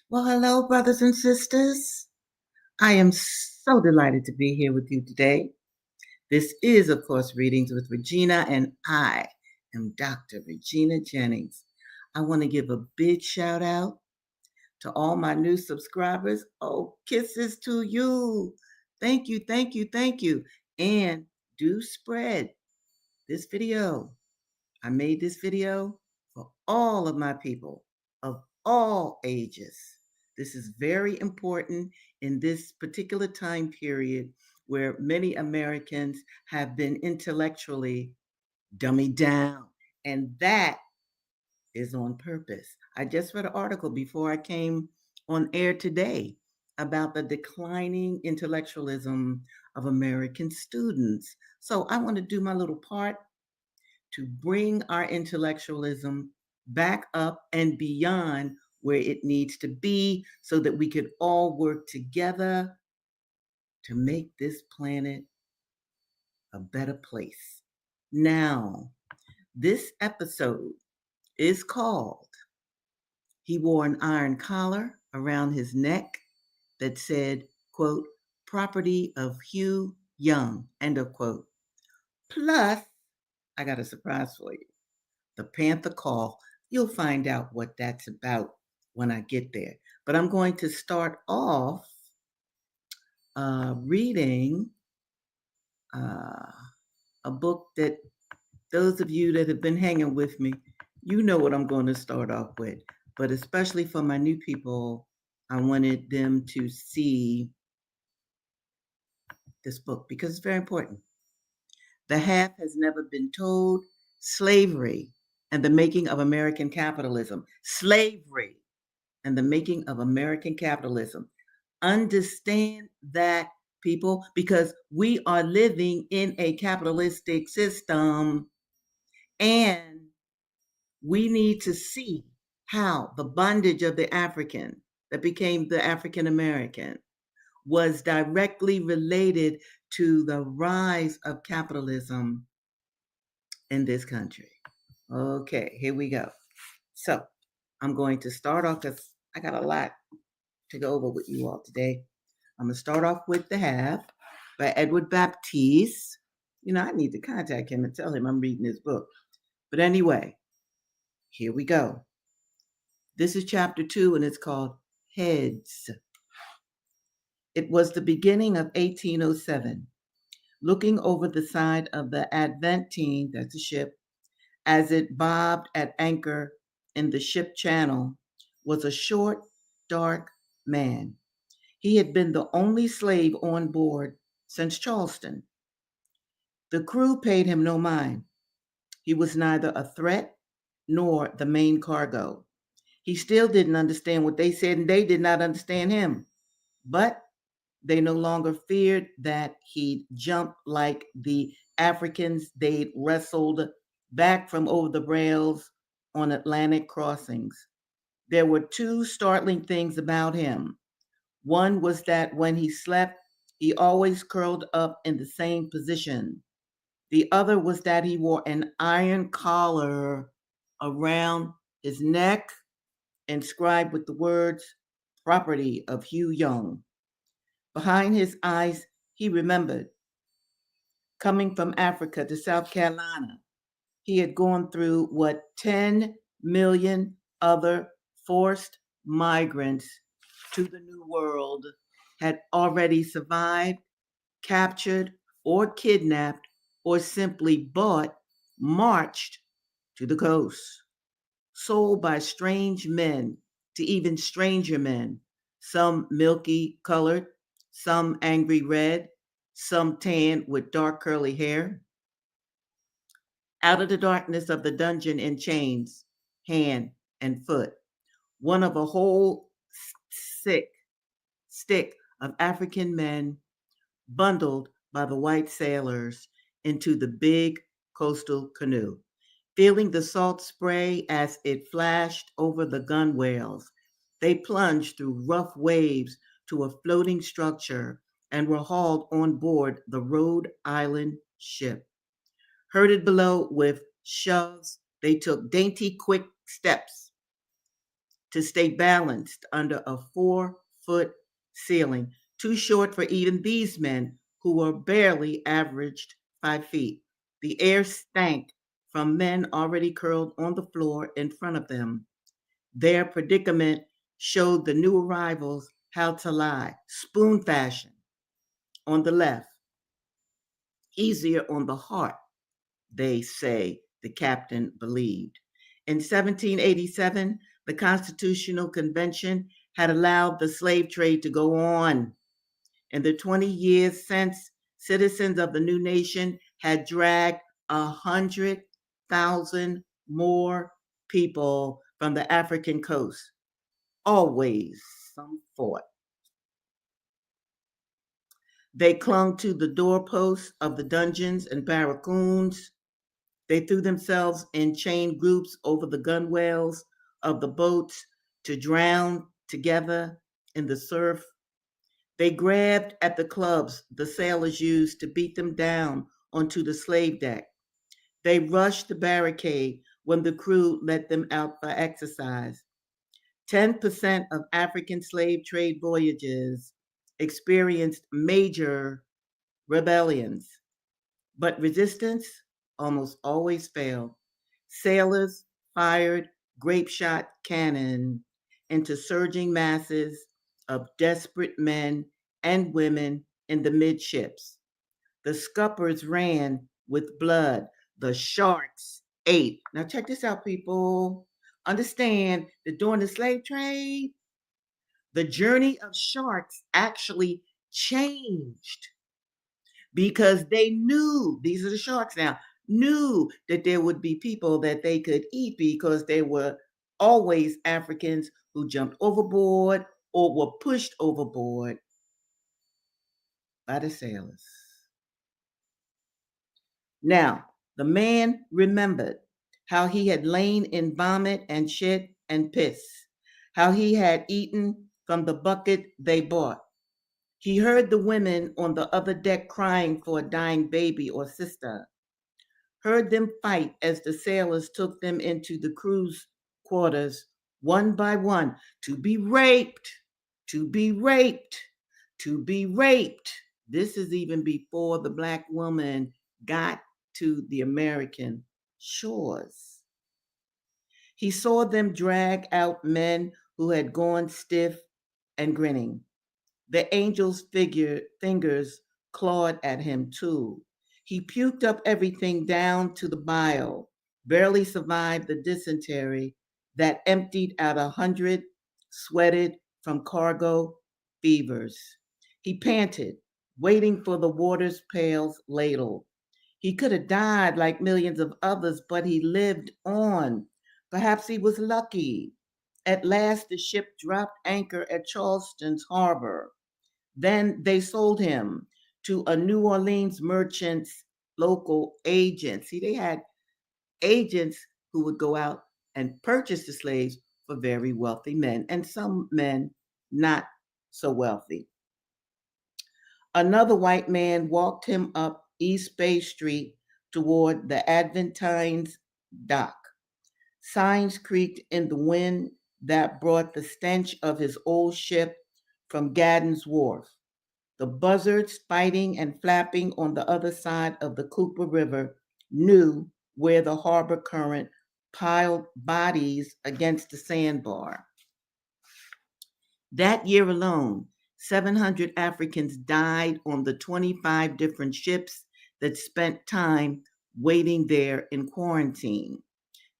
Well, hello, brothers and sisters. I am so delighted to be here with you today. This is, of course, Readings with Regina, and I am Dr. Regina Jennings. I want to give a big shout out to all my new subscribers. Oh, kisses to you. Thank you, thank you, thank you. And do spread this video. I made this video for all of my people of all ages. This is very important in this particular time period where many Americans have been intellectually dummied down. And that is on purpose. I just read an article before I came on air today about the declining intellectualism of American students. So I want to do my little part to bring our intellectualism back up and beyond where it needs to be so that we could all work together to make this planet a better place. Now, this episode is called He Wore an Iron Collar Around His Neck that said, quote, property of Hugh Young, end of quote. Plus, I got a surprise for you. The Panther Call. You'll find out what that's about when I get there. But I'm going to start off reading a book that those of you that have been hanging with me, you know what I'm going to start off with. But especially for my new people, I wanted them to see this book because it's very important. The Half Has Never Been Told, Slavery and the Making of American Capitalism. Slavery and the Making of American Capitalism. Understand that, people, because we are living in a capitalistic system and we need to see how the bondage of the African that became the African American was directly related to the rise of capitalism in this country. Okay, here we go. So I'm going to start off because I got a lot to go over with you all today. I'm going to start off with The Half by Edward Baptiste. You know, I need to contact him and tell him I'm reading his book. But anyway, here we go. This is chapter 2, and it's called Heads. It was the beginning of 1807. Looking over the side of the Adventine, that's a ship, as it bobbed at anchor in the ship channel, was a short, dark man. He had been the only slave on board since Charleston. The crew paid him no mind. He was neither a threat nor the main cargo. He still didn't understand what they said, and they did not understand him. But they no longer feared that he'd jump like the Africans they'd wrestled back from over the rails on Atlantic crossings. There were two startling things about him. One was that when he slept, he always curled up in the same position. The other was that he wore an iron collar around his neck, inscribed with the words, property of Hugh Young. Behind his eyes, he remembered. Coming from Africa to South Carolina, he had gone through what 10 million other forced migrants to the New World had already survived, captured, or kidnapped, or simply bought, marched to the coast, sold by strange men to even stranger men, some milky colored, some angry red, some tan with dark curly hair. Out of the darkness of the dungeon in chains, hand and foot, one of a whole sick stick of African men bundled by the white sailors into the big coastal canoe. Feeling the salt spray as it flashed over the gunwales, they plunged through rough waves to a floating structure and were hauled on board the Rhode Island ship. Herded below with shoves, they took dainty, quick steps to stay balanced under a 4-foot ceiling, too short for even these men who were barely averaged 5 feet. The air stank from men already curled on the floor in front of them. Their predicament showed the new arrivals how to lie, spoon fashion on the left, easier on the heart, they say the captain believed. In 1787, the Constitutional Convention had allowed the slave trade to go on. In the 20 years since, citizens of the new nation had dragged 100,000 more people from the African coast. Always some fought. They clung to the doorposts of the dungeons and barracoons. They threw themselves in chain groups over the gunwales of the boats to drown together in the surf. They grabbed at the clubs the sailors used to beat them down onto the slave deck. They rushed the barricade when the crew let them out for exercise. 10% of African slave trade voyages experienced major rebellions, but resistance almost always failed. Sailors fired grape shot cannon into surging masses of desperate men and women in the midships. The scuppers ran with blood. The sharks ate. Now, check this out, people. Understand that during the slave trade, the journey of sharks actually changed because they knew, these are the sharks now, knew that there would be people that they could eat because there were always Africans who jumped overboard or were pushed overboard by the sailors. Now, the man remembered how he had lain in vomit and shit and piss, how he had eaten from the bucket they bought. He heard the women on the other deck crying for a dying baby or sister, heard them fight as the sailors took them into the crew's quarters one by one to be raped, to be raped, to be raped. This is even before the Black woman got to the American shores. He saw them drag out men who had gone stiff and grinning. The angel's fingers clawed at him too. He puked up everything down to the bile, barely survived the dysentery that emptied out 100, sweated from cargo fevers. He panted, waiting for the water's pail's ladle. He could have died like millions of others, but he lived on. Perhaps he was lucky. At last, the ship dropped anchor at Charleston's harbor. Then they sold him to a New Orleans merchant's local agent. See, they had agents who would go out and purchase the slaves for very wealthy men, and some men not so wealthy. Another white man walked him up East Bay Street toward the Adventine's dock. Signs creaked in the wind that brought the stench of his old ship from Gadden's Wharf. The buzzards fighting and flapping on the other side of the Cooper River knew where the harbor current piled bodies against the sandbar. That year alone, 700 Africans died on the 25 different ships that spent time waiting there in quarantine.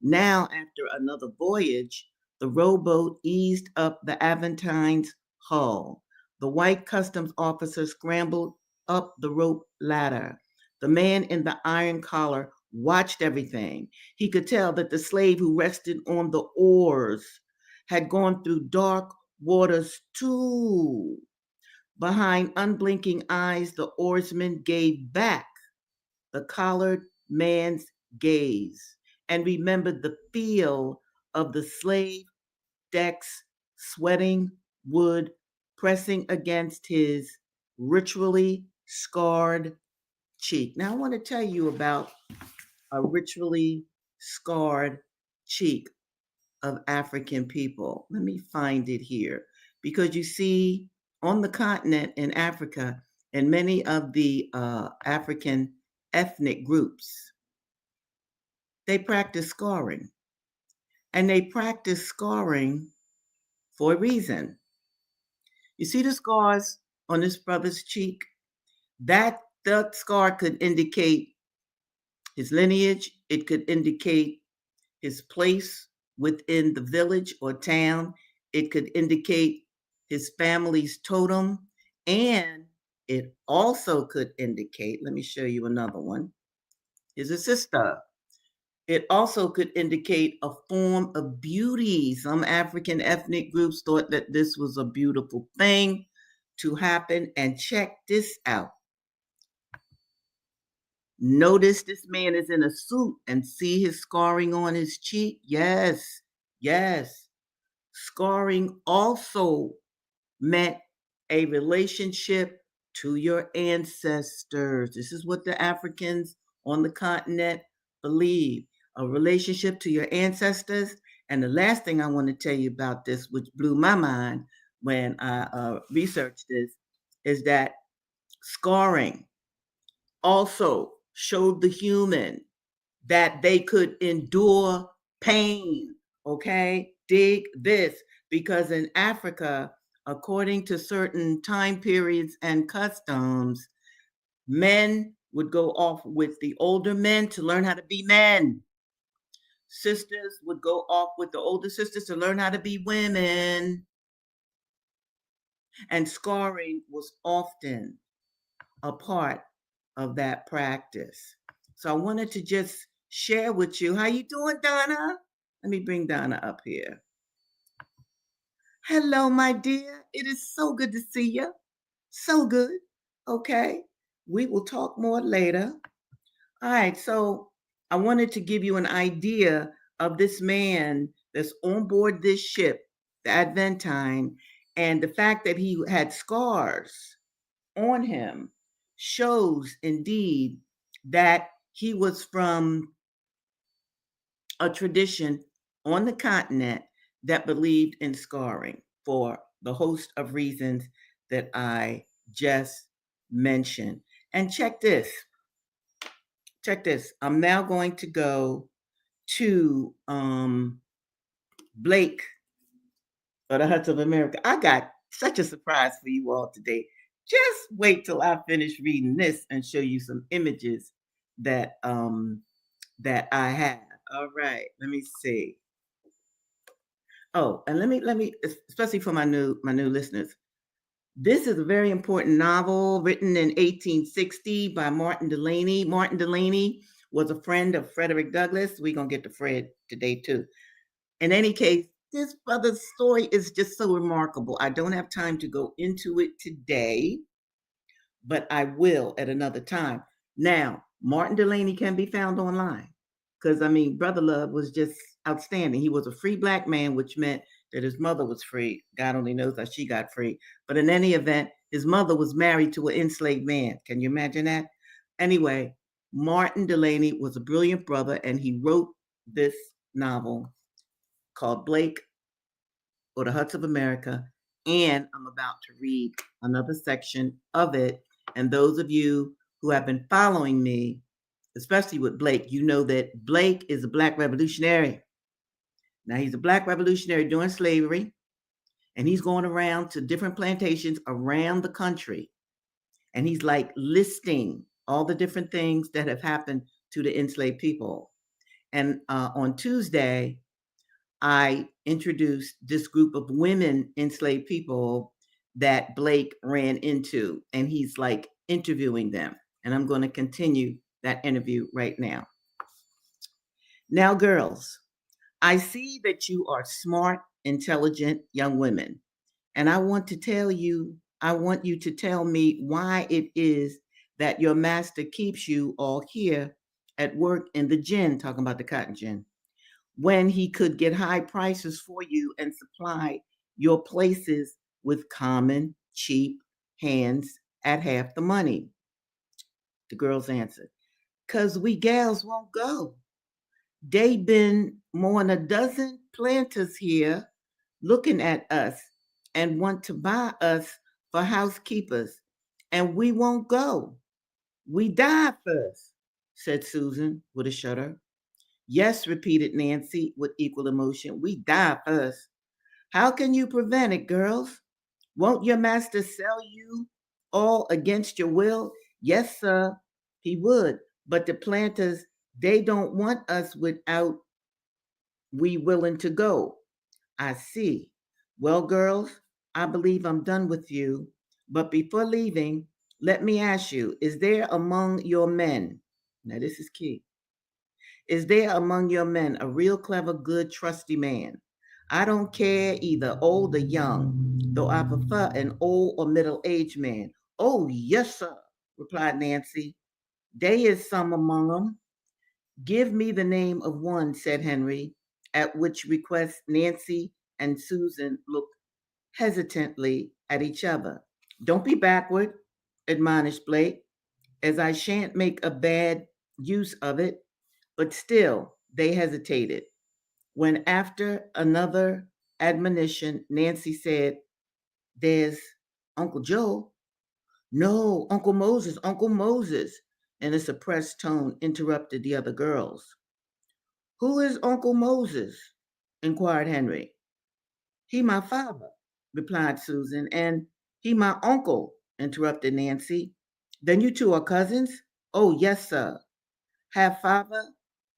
Now, after another voyage, the rowboat eased up the Adventine's hull. The white customs officer scrambled up the rope ladder. The man in the iron collar watched everything. He could tell that the slave who rested on the oars had gone through dark waters too. Behind unblinking eyes, the oarsman gave back the collared man's gaze and remembered the feel of the slave decks sweating wood pressing against his ritually scarred cheek. Now, I want to tell you about a ritually scarred cheek. of African people. Let me find it here. Because you see, on the continent in Africa, and many of the African ethnic groups, they practice scarring. And they practice scarring for a reason. You see the scars on this brother's cheek? That scar could indicate his lineage, it could indicate his place within the village or town, it could indicate his family's totem, and it also could indicate, let me show you another one, is a sister. It also could indicate a form of beauty. Some African ethnic groups thought that this was a beautiful thing to happen. And check this out. Notice this man is in a suit and see his scarring on his cheek. Yes, yes. Scarring also meant a relationship to your ancestors. This is what the Africans on the continent believe, a relationship to your ancestors. And the last thing I want to tell you about this, which blew my mind when I researched this, is that scarring also showed the human that they could endure pain. Okay, dig this, because in Africa, according to certain time periods and customs, men would go off with the older men to learn how to be men. Sisters would go off with the older sisters to learn how to be women. And scarring was often a part of that practice. So I wanted to just share with you. How you doing, Donna? Let me bring Donna up here. Hello, my dear. It is so good to see you. So good. Okay. We will talk more later. All right. So I wanted to give you an idea of this man that's on board this ship, the Adventine, and the fact that he had scars on him shows indeed that he was from a tradition on the continent that believed in scarring for the host of reasons that I just mentioned. And check this. Check this. I'm now going to go to Blake or the Huts of America. I got such a surprise for you all today. Just wait till I finish reading this and show you some images that that I have. All right, let me see. Oh, and let me especially for my new listeners. This is a very important novel written in 1860 by Martin Delany. Martin Delany was a friend of Frederick Douglass. We're going to get to Fred today too. In any case, this brother's story is just so remarkable. I don't have time to go into it today, but I will at another time. Now, Martin Delany can be found online because, I mean, Brother Love was just outstanding. He was a free Black man, which meant that his mother was free. God only knows how she got free. But in any event, his mother was married to an enslaved man. Can you imagine that? Anyway, Martin Delany was a brilliant brother, and he wrote this novel called Blake or the Huts of America. And I'm about to read another section of it. And those of you who have been following me, especially with Blake, you know that Blake is a Black revolutionary. Now, he's a Black revolutionary during slavery, and he's going around to different plantations around the country. And he's like listing all the different things that have happened to the enslaved people. And on Tuesday, I introduced this group of women enslaved people that Blake ran into, and he's like interviewing them. And I'm going to continue that interview right now. Now, girls, I see that you are smart, intelligent young women. And I want you to tell me why it is that your master keeps you all here at work in the gin, talking about the cotton gin, when he could get high prices for you and supply your places with common, cheap hands at half the money. The girls answered, "'Cause we gals won't go. They been more than a dozen planters here looking at us and want to buy us for housekeepers, and we won't go. We die first, said Susan with a shudder. Yes, repeated Nancy with equal emotion. We die first. How can you prevent it, girls? Won't your master sell you all against your will? Yes, sir, he would. But the planters, they don't want us without we willing to go. I see. Well, girls, I believe I'm done with you. But before leaving, let me ask you, is there among your men, now this is key, is there among your men a real clever, good, trusty man? I don't care either old or young, though I prefer an old or middle aged man. Oh, yes, sir, replied Nancy. They is some among 'em. Give me the name of one, said Henry, at which request Nancy and Susan looked hesitantly at each other. Don't be backward, admonished Blake, as I shan't make a bad use of it. But still, they hesitated. When, after another admonition, Nancy said, There's Uncle Joe. No, Uncle Moses, Uncle Moses, in a suppressed tone interrupted the other girls. Who is Uncle Moses? Inquired Henry. He my father, replied Susan, and he my uncle, interrupted Nancy. Then you two are cousins? Oh, yes, sir. Have father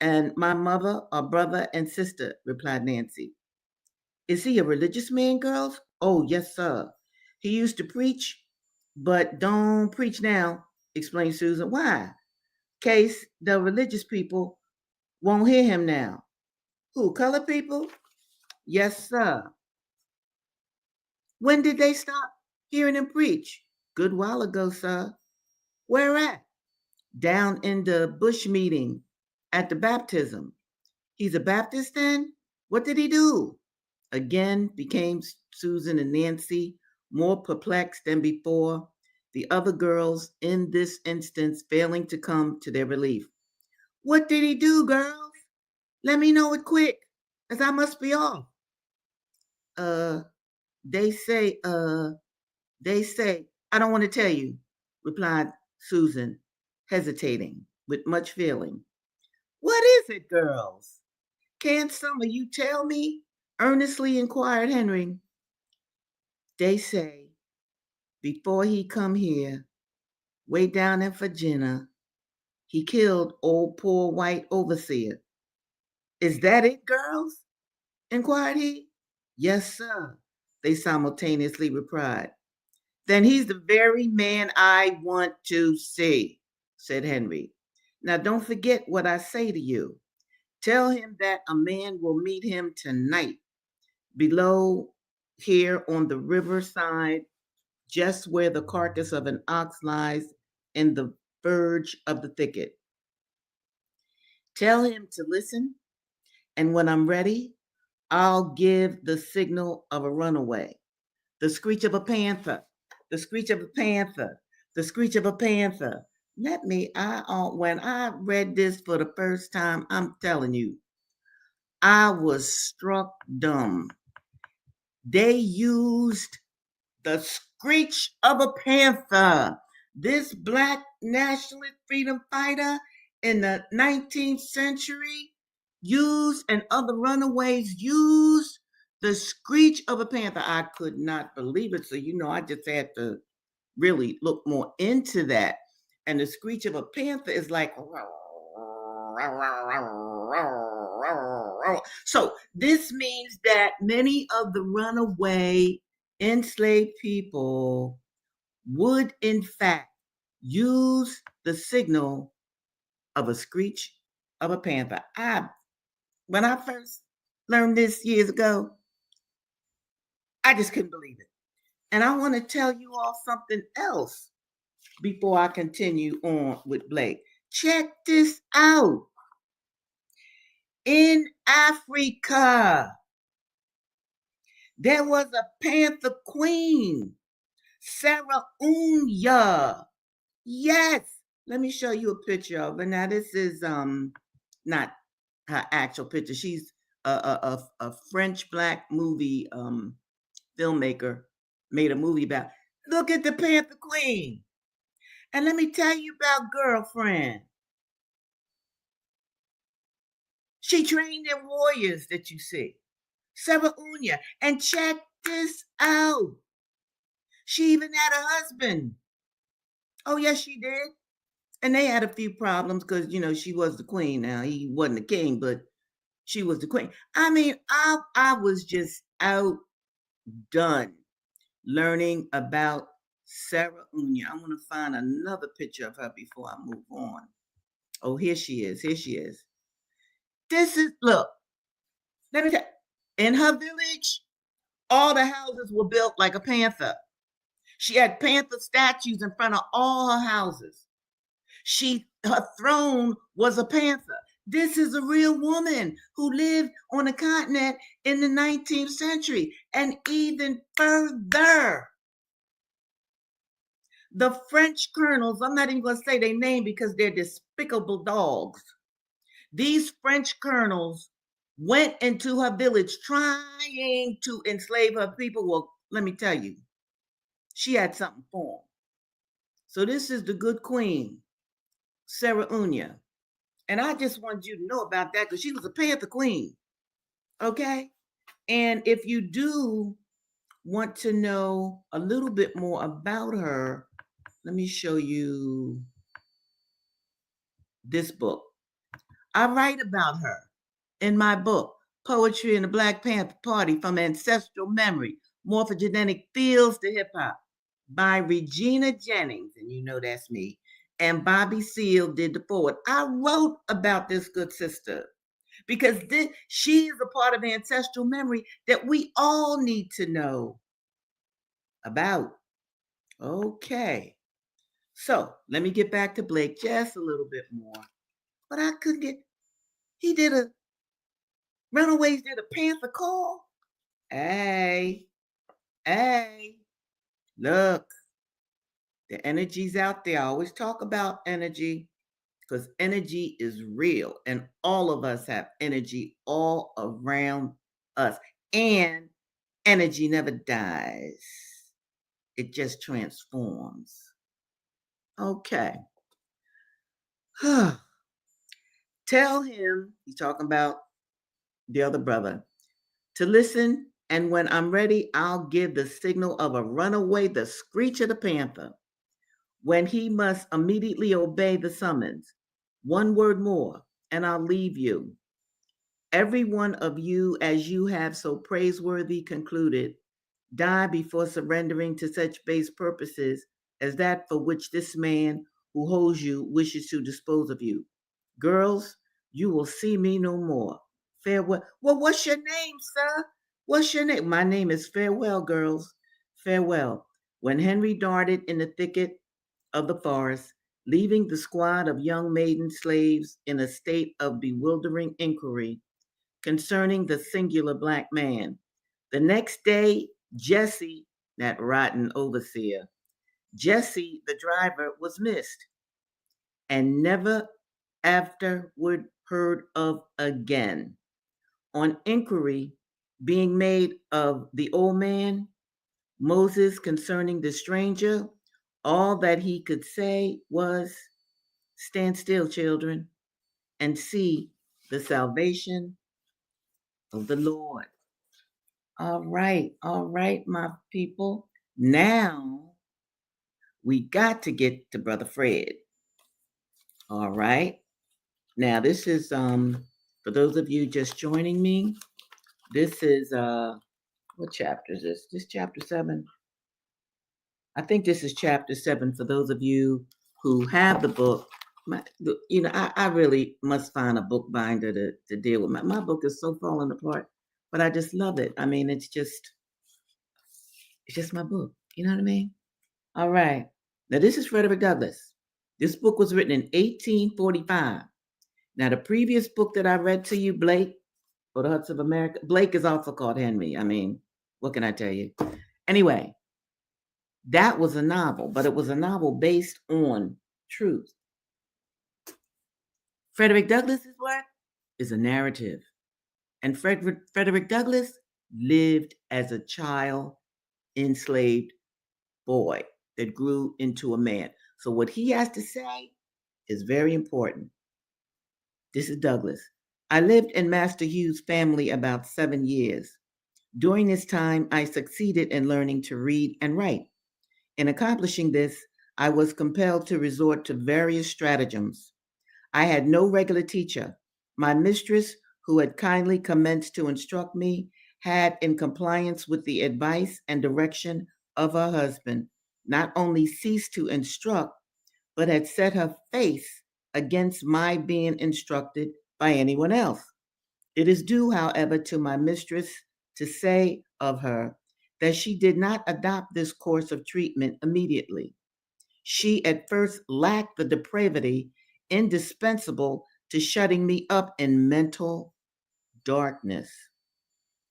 and my mother are brother and sister, replied Nancy. Is he a religious man, girls? Oh, yes, sir. He used to preach, but don't preach now, explained Susan. Why? Case the religious people won't hear him now. Who, colored people? Yes, sir. When did they stop hearing him preach? Good while ago, sir. Where at? Down in the bush meeting at the baptism. He's a Baptist then? What did he do? Again became Susan and Nancy more perplexed than before, the other girls in this instance failing to come to their relief. What did he do, girls? Let me know it quick, as I must be off. Uh, they say, I don't want to tell you, replied Susan, hesitating with much feeling. What is it, girls? Can't some of you tell me? Earnestly inquired Henry. They say, before he come here, way down in Virginia, he killed old poor white overseer. Is that it, girls? Inquired he. Yes, sir, they simultaneously replied. Then he's the very man I want to see, said Henry. Now don't forget what I say to you. Tell him that a man will meet him tonight below here on the riverside, just where the carcass of an ox lies in the verge of the thicket. Tell him to listen, and when I'm ready, I'll give the signal of a runaway, the screech of a panther, the screech of a panther, the screech of a panther. When I read this for the first time, I'm telling you, I was struck dumb. They used the screech of a panther. This black nationalist freedom fighter in the 19th century used, and other runaways used, the screech of a panther. I could not believe it. So, I just had to really look more into that. And the screech of a panther is like, so this means that many of the runaway enslaved people would, in fact, use the signal of a screech of a panther. When I first learned this years ago, I just couldn't believe it. And I want to tell you all something else before I continue on with Blake. Check this out. In Africa, there was a panther queen, Sarah Unya. Yes. Let me show you a picture of her. Now, this is not her actual picture. She's a French black movie filmmaker, made a movie about, look at the Panther Queen. And let me tell you about girlfriend. She trained them warriors that you see. Sarah Unya. And check this out. She even had a husband. Oh, yes, she did. And they had a few problems because, she was the queen now. He wasn't the king, but she was the queen. I mean, I was just outdone learning about Sarah Unya. I want to find another picture of her before I move on. Oh, here she is. Here she is. Look, let me tell you, in her village, all the houses were built like a panther. She had panther statues in front of all her houses. Her throne was a panther. This is a real woman who lived on the continent in the 19th century. And even further, the French colonels, I'm not even going to say their name because they're despicable dogs. These French colonels went into her village trying to enslave her people. Well, let me tell you, she had something for them. So this is the good queen, Sarah Unya. And I just wanted you to know about that because she was a Panther Queen. Okay? And if you do want to know a little bit more about her, let me show you this book. I write about her in my book, Poetry in the Black Panther Party From Ancestral Memory, Morphogenetic Fields to Hip Hop by Regina Jennings, and you know that's me, and Bobby Seale did the forward. I wrote about this good sister because she is a part of ancestral memory that we all need to know about. Okay. So let me get back to Blake just a little bit more. But I couldn't get, Runaways did a Panther Call. Hey, look, the energy's out there. I always talk about energy because energy is real and all of us have energy all around us. And energy never dies. It just transforms. Okay. Tell him, he's talking about the other brother, to listen, and when I'm ready, I'll give the signal of a runaway, the screech of the panther, when he must immediately obey the summons. One word more, and I'll leave you. Every one of you, as you have so praiseworthy concluded, die before surrendering to such base purposes as that for which this man who holds you wishes to dispose of you. Girls, you will see me no more. Farewell. Well, what's your name, sir? What's your name? My name is Farewell, girls. Farewell. When Henry darted in the thicket of the forest, leaving the squad of young maiden slaves in a state of bewildering inquiry concerning the singular black man. The next day, Jesse, that rotten overseer, Jesse, the driver, was missed and never afterward heard of again. On inquiry being made of the old man, Moses, concerning the stranger, all that he could say was, stand still, children, and see the salvation of the Lord. All right, my people. Now we got to get to Brother Fred. All right. Now this is for those of you just joining me, this is what chapter is this? This chapter 7. I think this is chapter 7 for those of you who have the book. I really must find a book binder to deal with. My book is so falling apart, but I just love it. I mean, it's just my book. You know what I mean? All right. Now, this is Frederick Douglass. This book was written in 1845. Now, the previous book that I read to you, Blake, or the Huts of America, Blake is also called Henry. I mean, what can I tell you? Anyway, that was a novel, but it was a novel based on truth. Frederick Douglass is what? is a narrative. And Frederick Douglass lived as a child enslaved boy that grew into a man. So what he has to say is very important. This is Douglass. I lived in Master Hugh's family about 7 years. During this time, I succeeded in learning to read and write. In accomplishing this, I was compelled to resort to various stratagems. I had no regular teacher. My mistress, who had kindly commenced to instruct me, had, in compliance with the advice and direction of her husband, not only ceased to instruct, but had set her face against my being instructed by anyone else. It is due, however, to my mistress to say of her that she did not adopt this course of treatment immediately. She at first lacked the depravity indispensable to shutting me up in mental darkness.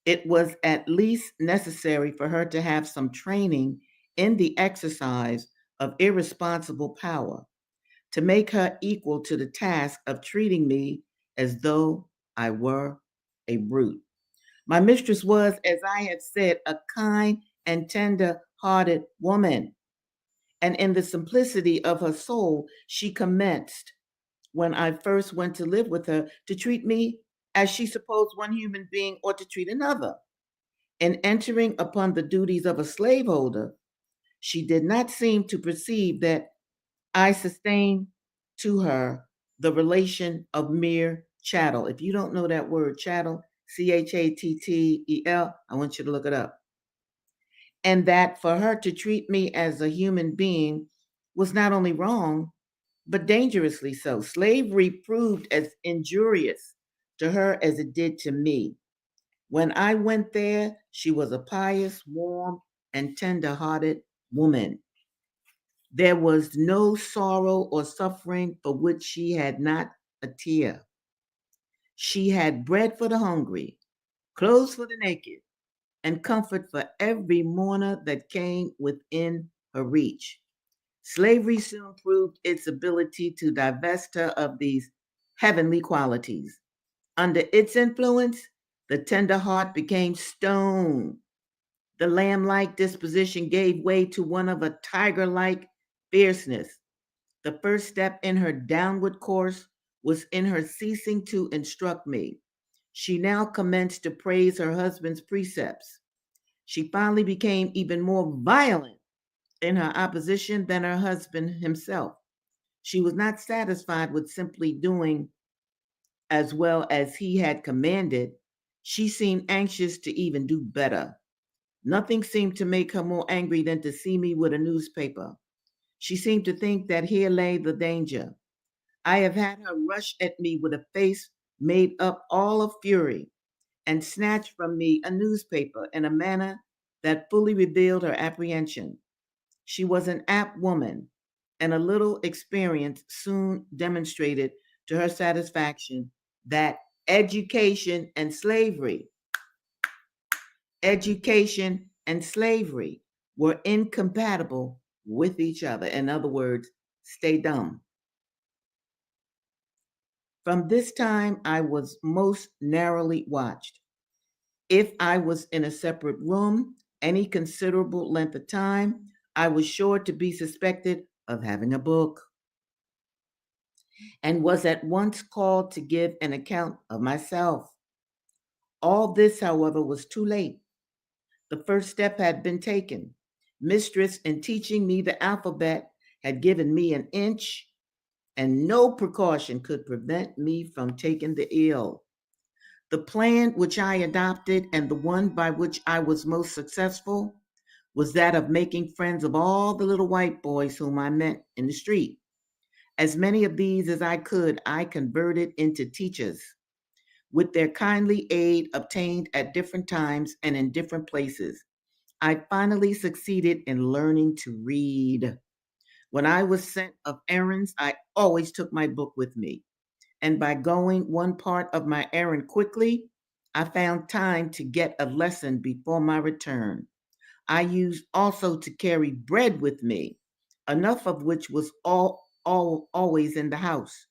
It was at least necessary for her to have some training in the exercise of irresponsible power to make her equal to the task of treating me as though I were a brute. My mistress was, as I have said, a kind and tender hearted woman. And in the simplicity of her soul, she commenced, when I first went to live with her, to treat me as she supposed one human being ought to treat another. In entering upon the duties of a slaveholder, she did not seem to perceive that I sustained to her the relation of mere chattel. If you don't know that word, chattel, Chattel, I want you to look it up. And that for her to treat me as a human being was not only wrong, but dangerously so. Slavery proved as injurious to her as it did to me. When I went there, she was a pious, warm, and tender hearted woman. There was no sorrow or suffering for which she had not a tear. She had bread for the hungry, clothes for the naked, and comfort for every mourner that came within her reach. Slavery soon proved its ability to divest her of these heavenly qualities. Under its influence, the tender heart became stone. The lamb like disposition gave way to one of a tiger like fierceness. The first step in her downward course was in her ceasing to instruct me. She now commenced to praise her husband's precepts. She finally became even more violent in her opposition than her husband himself. She was not satisfied with simply doing as well as he had commanded. She seemed anxious to even do better. Nothing seemed to make her more angry than to see me with a newspaper. She seemed to think that here lay the danger. I have had her rush at me with a face made up all of fury and snatch from me a newspaper in a manner that fully revealed her apprehension. She was an apt woman, and a little experience soon demonstrated to her satisfaction that education and slavery, education and slavery were incompatible with each other. In other words, stay dumb. From this time, I was most narrowly watched. If I was in a separate room any considerable length of time, I was sure to be suspected of having a book and was at once called to give an account of myself. All this, however, was too late. The first step had been taken. Mistress, in teaching me the alphabet, had given me an inch, and no precaution could prevent me from taking the ill. The plan which I adopted and the one by which I was most successful was that of making friends of all the little white boys whom I met in the street. As many of these as I could, I converted into teachers. With their kindly aid obtained at different times and in different places, I finally succeeded in learning to read. When I was sent of errands, I always took my book with me. And by going one part of my errand quickly, I found time to get a lesson before my return. I used also to carry bread with me, enough of which was always in the house,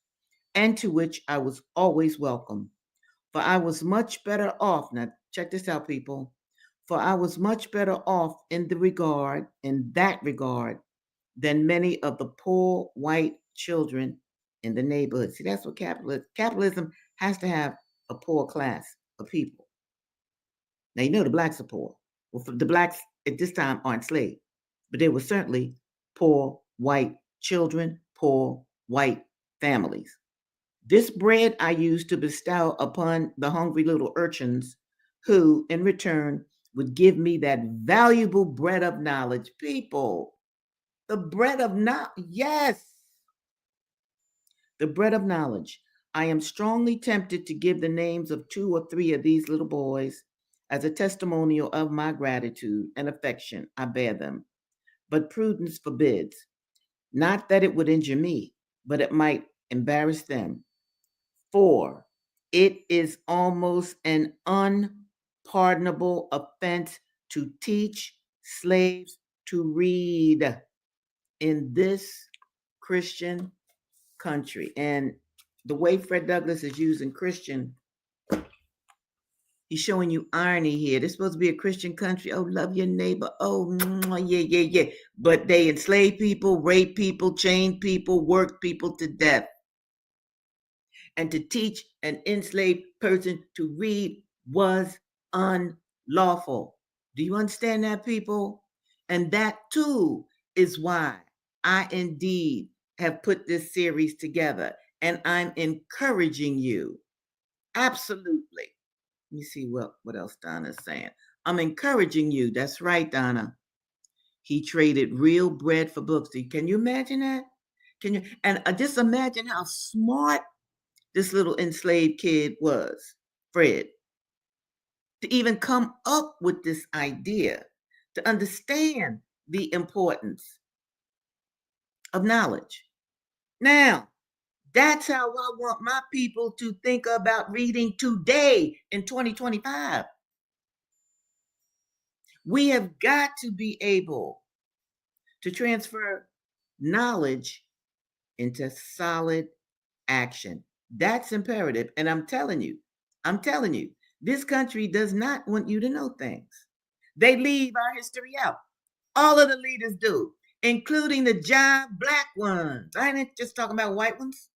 and to which I was always welcome. For I was much better off. Now, check this out, people. For I was much better off in that regard, than many of the poor white children in the neighborhood. See, that's what capitalism has to have a poor class of people. Now, you know the blacks are poor. Well, the blacks at this time aren't enslaved, but they were certainly poor white children, poor white families. This bread I used to bestow upon the hungry little urchins who, in return, would give me that valuable bread of knowledge. People, the bread of knowledge, yes, the bread of knowledge. I am strongly tempted to give the names of 2 or 3 of these little boys as a testimonial of my gratitude and affection I bear them. But prudence forbids, not that it would injure me, but it might embarrass them. For it is almost an unpardonable offense to teach slaves to read in this Christian country. And the way Fred Douglass is using Christian, he's showing you irony here. This is supposed to be a Christian country. Oh, love your neighbor. Oh, yeah. But they enslave people, rape people, chain people, work people to death. And to teach an enslaved person to read was unlawful. Do you understand that, people? And that too is why I indeed have put this series together. And I'm encouraging you. Absolutely. Let me see what else Donna's saying. I'm encouraging you. That's right, Donna. He traded real bread for books. Can you imagine that? Can you? And just imagine how smart this little enslaved kid was, Fred, to even come up with this idea, to understand the importance of knowledge. Now, that's how I want my people to think about reading today in 2025. We have got to be able to transfer knowledge into solid action. That's imperative. And I'm telling you, this country does not want you to know things. They leave our history out. All of the leaders do, including the jive black ones. I ain't just talking about white ones.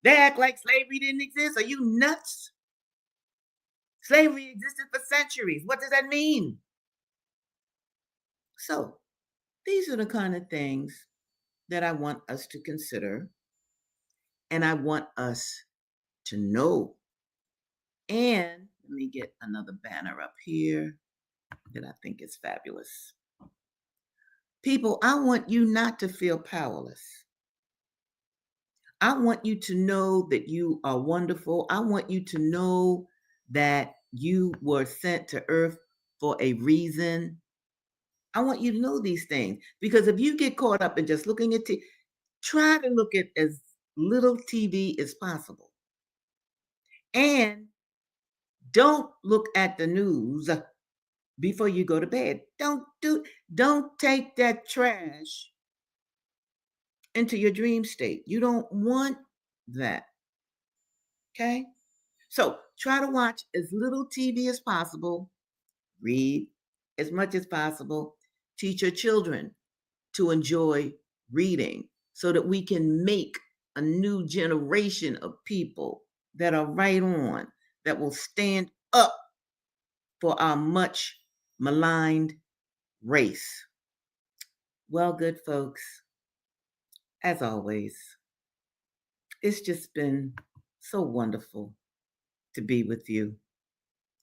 They act like slavery didn't exist. Are you nuts? Slavery existed for centuries. What does that mean? So, these are the kind of things that I want us to consider, and I want us to know. And let me get another banner up here that I think is fabulous. People, I want you not to feel powerless. I want you to know that you are wonderful. I want you to know that you were sent to earth for a reason. I want you to know these things, because if you get caught up in just looking at TV, try to look at as little TV as possible. And don't look at the news before you go to bed. Don't take that trash into your dream state. You don't want that. Okay? So try to watch as little TV as possible, read as much as possible, teach your children to enjoy reading so that we can make a new generation of people that are right on, that will stand up for our much maligned race. Well, good folks, as always, it's just been so wonderful to be with you.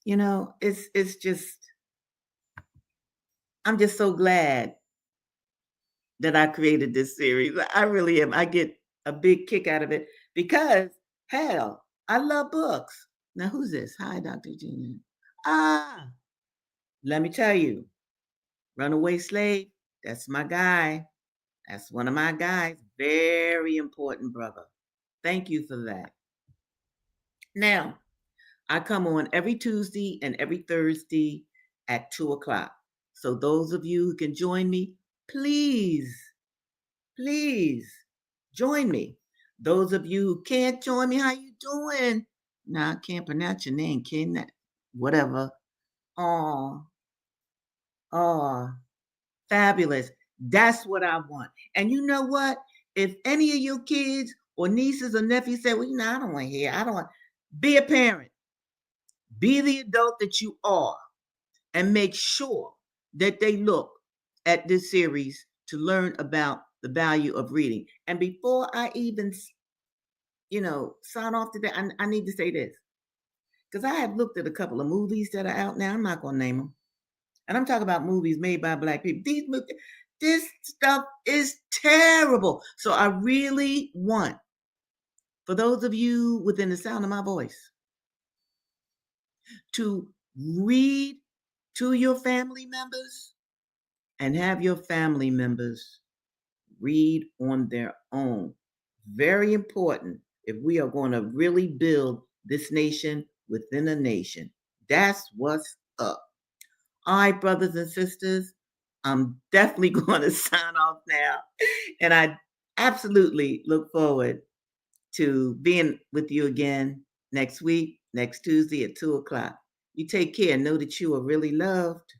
You know, it's just, I'm just so glad that I created this series. I really am. I get a big kick out of it because, hell, I love books. Now, who's this? Hi, Dr. Gina. Ah, let me tell you, Runaway Slave, that's my guy. That's one of my guys. Very important, brother. Thank you for that. Now, I come on every Tuesday and every Thursday at 2 o'clock. So those of you who can join me, please join me. Those of you who can't join me, how you doing? Now I can't pronounce your name, can that? Whatever. Oh, oh, fabulous. That's what I want. And you know what? If any of your kids or nieces or nephews say, well, I don't want to hear, I don't want, be a parent, be the adult that you are, and make sure that they look at this series to learn about the value of reading. And before I even, sign off today, I need to say this because I have looked at a couple of movies that are out now. I'm not going to name them. And I'm talking about movies made by Black people. This stuff is terrible. So I really want, for those of you within the sound of my voice, to read to your family members and have your family members read on their own. Very important if we are going to really build this nation within a nation. That's what's up. All right, brothers and sisters, I'm definitely going to sign off now. And I absolutely look forward to being with you again next week, next Tuesday at 2 o'clock. You take care. Know that you are really loved.